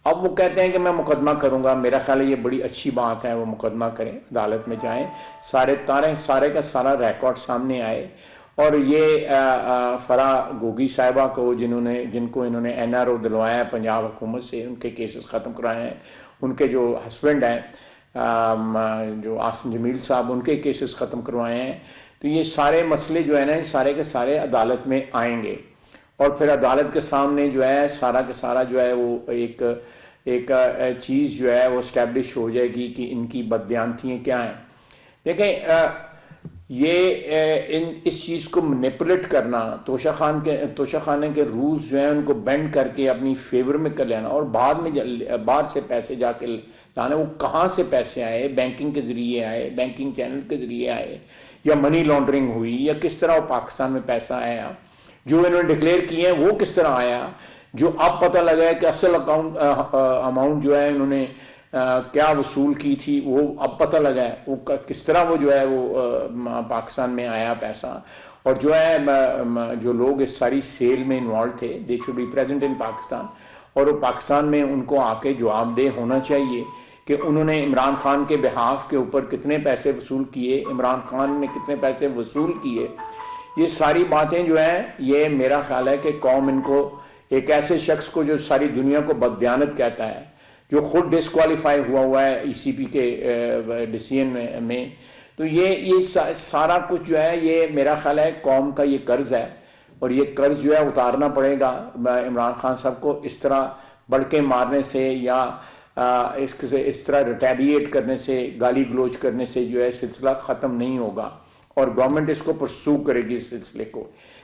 اب وہ کہتے ہیں کہ میں مقدمہ کروں گا. میرا خیال ہے یہ بڑی اچھی بات ہے, وہ مقدمہ کریں, عدالت میں جائیں, سارے کا سارا ریکارڈ سامنے آئے. اور یہ فرح گوگی صاحبہ کو جن کو انہوں نے NRO دلوایا ہے پنجاب حکومت سے, ان کے کیسز ختم کرائے ہیں. ان کے جو ہسبینڈ ہیں جو آصم جمیل صاحب, ان کے کیسز ختم کروائے ہیں. تو یہ سارے مسئلے جو ہیں نا, سارے کے سارے عدالت میں آئیں گے, اور پھر عدالت کے سامنے جو ہے سارا کا سارا جو ہے وہ ایک چیز جو ہے وہ اسٹیبلش ہو جائے گی کہ ان کی بددیانتیاں کیا ہیں. دیکھیں اس چیز کو مینیپولیٹ کرنا, توشہ خانے کے رولز جو ہیں ان کو بینڈ کر کے اپنی فیور میں کر لینا, اور بعد میں باہر سے پیسے جا کے لانا. وہ کہاں سے پیسے آئے, بینکنگ کے ذریعے آئے, بینکنگ چینل کے ذریعے آئے, یا منی لانڈرنگ ہوئی, یا کس طرح وہ پاکستان میں پیسہ آیا, جو انہوں نے ڈکلیئر کیے ہیں وہ کس طرح آیا, جو اب پتہ لگا ہے کہ اصل اماؤنٹ جو ہے انہوں نے کیا وصول کی تھی, وہ اب پتہ لگا ہے وہ کس طرح وہ جو ہے وہ پاکستان میں آیا پیسہ. اور جو ہے جو لوگ اس ساری سیل میں انوالو تھے, they should be present in Pakistan, اور وہ پاکستان میں ان کو آ کے جواب دہ ہونا چاہیے کہ انہوں نے عمران خان کے بہاف کے اوپر کتنے پیسے وصول کیے, عمران خان نے کتنے پیسے وصول کیے. یہ ساری باتیں جو ہیں, یہ میرا خیال ہے کہ قوم ان کو, ایک ایسے شخص کو جو ساری دنیا کو بددیانت کہتا ہے, جو خود ڈسکوالیفائی ہوا ہے ECP کے ڈیسیژن میں, تو یہ سارا کچھ جو ہے یہ میرا خیال ہے قوم کا یہ قرض ہے, اور یہ قرض جو ہے اتارنا پڑے گا عمران خان صاحب کو. اس طرح بڑکے مارنے سے یا اس طرح ریٹیلیٹ کرنے سے, گالی گلوچ کرنے سے جو ہے سلسلہ ختم نہیں ہوگا, اور گورنمنٹ اس کو پرسو کرے گی اس سلسلے کو.